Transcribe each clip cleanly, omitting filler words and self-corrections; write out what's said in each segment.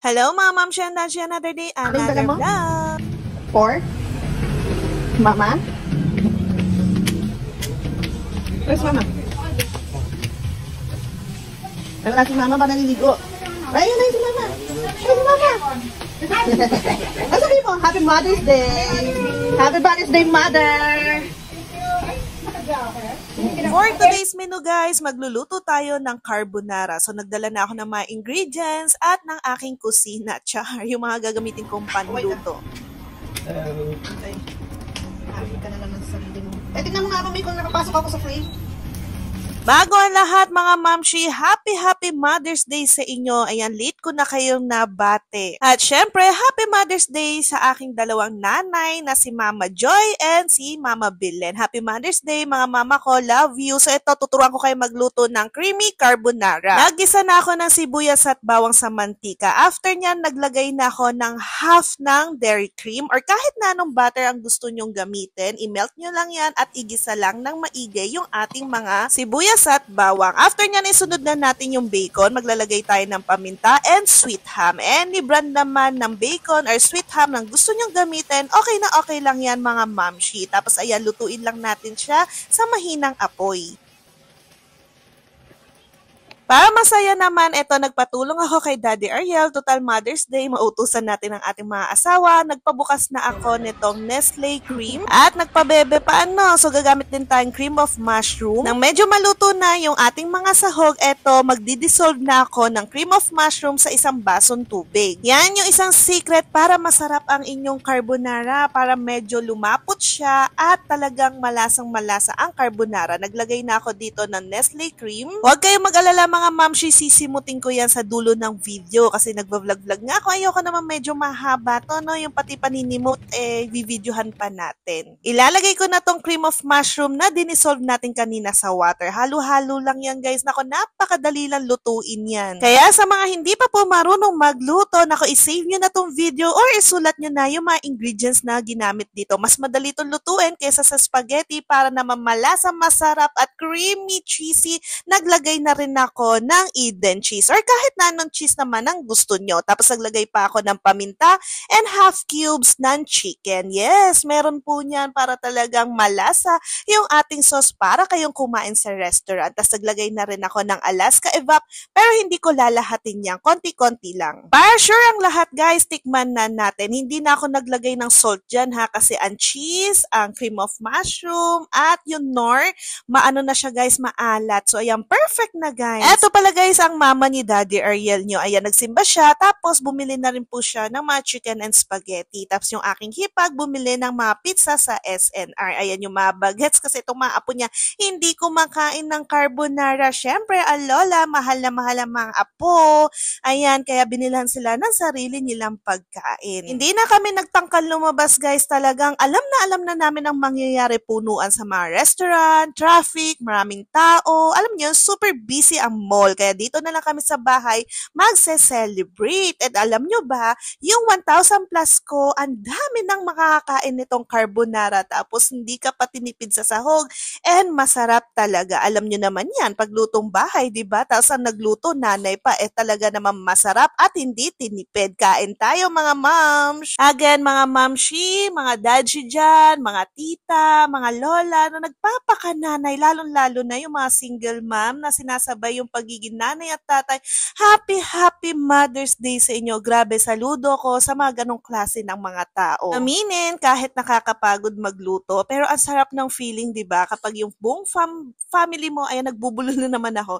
Hello mga ma'am, siya another day, another vlog. Four? Mama? Where's Mama? Wala si Mama ba naliligo? Ayun na si Mama! Ayun si Mama! Ano sabihin mo? Happy Mother's Day! Happy Mother's Day, Mother! For today's menu guys, magluluto tayo ng carbonara. So nagdala na ako ng mga ingredients at ng aking kusina. Char, yung mga gagamitin kong panluto. Happy ka na naman sa sarili mo. Tignan mo nga kami kung nakapasok ako sa frame. Bago ang lahat mga mamshi, happy Mother's Day sa inyo. Ayan, late ko na kayong nabate. At syempre, happy Mother's Day sa aking dalawang nanay na si Mama Joy and si Mama Bilen. Happy Mother's Day mga mama ko, love you. So ito, tuturuan ko kayo magluto ng creamy carbonara. Nagisa na ako ng sibuyas at bawang sa mantika. After nyan, naglagay na ako ng half ng dairy cream or kahit na anong butter ang gusto nyong gamitin. I-melt nyo lang yan at igisa lang ng maigi yung ating mga sibuyas at bawang. After nyan, isunod na natin yung bacon. Maglalagay tayo ng paminta and sweet ham. Any brand naman ng bacon or sweet ham na gusto nyong gamitin, okay na okay lang yan mga mamshi. Tapos ayan, lutuin lang natin siya sa mahinang apoy. Para masaya naman, eto nagpatulong ako kay Daddy Ariel. Total Mother's Day, mautusan natin ang ating mga asawa. Nagpabukas na ako nitong Nestle cream at nagpabebe pa ano. So gagamit din tayong cream of mushroom. Nang medyo maluto na yung ating mga sahog, eto magdi-dissolve na ako ng cream of mushroom sa isang basong tubig. Yan yung isang secret para masarap ang inyong carbonara, para medyo lumapot siya at talagang malasang-malasa ang carbonara. Naglagay na ako dito ng Nestle cream. Huwag kayong mag-alala mga mamshi, sisimutin ko yan sa dulo ng video kasi nagbablog-vlog nga ako. Ayoko naman medyo mahaba to, no? Yung pati paninimot, videohan pa natin. Ilalagay ko na tong cream of mushroom na dinisolve natin kanina sa water. Halo-halo lang yan guys. Nako, napakadali lang lutuin yan. Kaya sa mga hindi pa po marunong magluto, nako, isave nyo na tong video or isulat nyo na yung mga ingredients na ginamit dito. Mas madali itong lutuin kaysa sa spaghetti para naman malasa, masarap at creamy, cheesy. Naglagay na rin ako ng Eden cheese or kahit na anong cheese naman ang gusto nyo. Tapos naglagay pa ako ng paminta and half cubes ng chicken. Yes, meron po niyan para talagang malasa yung ating sauce para kayong kumain sa restaurant. Tapos naglagay na rin ako ng Alaska Evap pero hindi ko lalahatin yan. Konti-konti lang. Para sure ang lahat guys, tikman na natin. Hindi na ako naglagay ng salt dyan ha kasi ang cheese, ang cream of mushroom at yung nor, maano na siya guys, maalat. So ayan, perfect na guys. Eto pala guys, ang mama ni Daddy Ariel nyo. Ayan, nagsimba siya. Tapos, bumili na rin po siya ng mga chicken and spaghetti. Tapos, yung aking hipag, bumili ng mga pizza sa SNR. Ayan, yung mga bagets. Kasi itong mga apo niya, hindi kumakain ng carbonara. Syempre, ang lola, mahal na mahal ang mga apo. Ayan, kaya binilhan sila ng sarili nilang pagkain. Hindi na kami nagtangkal lumabas guys. Talagang alam na namin ang mangyayari, punuan sa mga restaurant, traffic, maraming tao. Alam niyo, super busy ang mall. Kaya dito na lang kami sa bahay magse-celebrate. At alam nyo ba, yung 1,000 plus ko, ang dami nang makakakain nitong carbonara. Tapos hindi ka pa tinipid sa sahog. And masarap talaga. Alam nyo naman yan, paglutong bahay, diba? Tapos ang nagluto, nanay pa, talaga naman masarap at hindi tinipid. Kain tayo mga moms. Again, mga momshi, mga dadji dyan, mga tita, mga lola, na nagpapakananay, lalong-lalo na yung mga single mom na sinasabay yung pagiging nanay at tatay. Happy Mother's Day sa inyo. Grabe, saludo ko sa mga ganong klase ng mga tao. Aminin, kahit nakakapagod magluto, pero ang sarap ng feeling, di ba? Kapag yung buong family mo, ay nagbubulol na naman ako,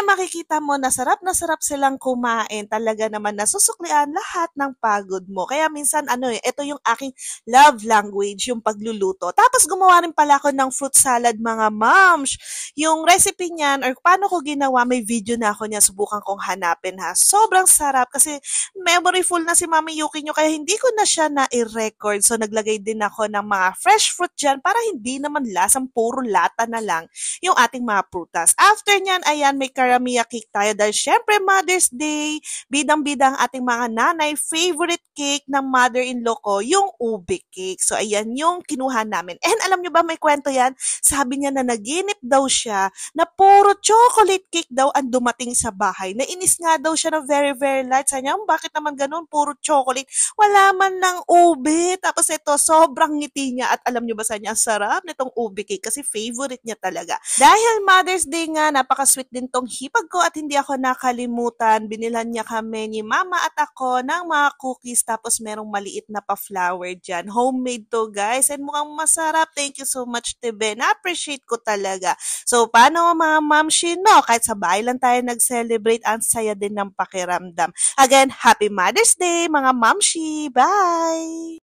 makikita mo na sarap silang kumain. Talaga naman nasusuklian lahat ng pagod mo. Kaya minsan, ito yung aking love language, yung pagluluto. Tapos gumawa rin pala ako ng fruit salad, mga moms. Yung recipe niyan, or paano ko ginawa, may video na ako niya, subukan kong hanapin ha. Sobrang sarap kasi memoryful na si Mami Yuki nyo kaya hindi ko na siya na-record. So naglagay din ako ng mga fresh fruit dyan para hindi naman lasang puro lata na lang yung ating mga prutas. After nyan, ayan, may karamia cake tayo dahil syempre Mother's Day, bidang-bidang ating mga nanay, favorite cake ng mother-in-law ko, yung ube cake. So ayan yung kinuha namin. And alam nyo ba, may kwento yan? Sabi niya na naginip daw siya na puro chocolate cake daw ang dumating sa bahay. Nainis nga daw siya na very, very light. Sabi niya, bakit naman ganun? Puro chocolate. Wala man lang ube. Tapos ito, sobrang ngiti niya. At alam niyo ba sa niya, ang sarap nitong ube cake kasi favorite niya talaga. Dahil Mother's Day nga, napaka-sweet din tong hipag ko at hindi ako nakalimutan. Binilhan niya kami ni Mama at ako ng mga cookies tapos merong maliit na pa-flower dyan. Homemade to guys and mukhang masarap. Thank you so much, Tebe. Na-appreciate ko talaga. So, paano mga mamshi, no? Kahit sa bahay lang tayo nag-celebrate, ang saya din ng pakiramdam. Again, Happy Mother's Day, mga mamshi! Bye!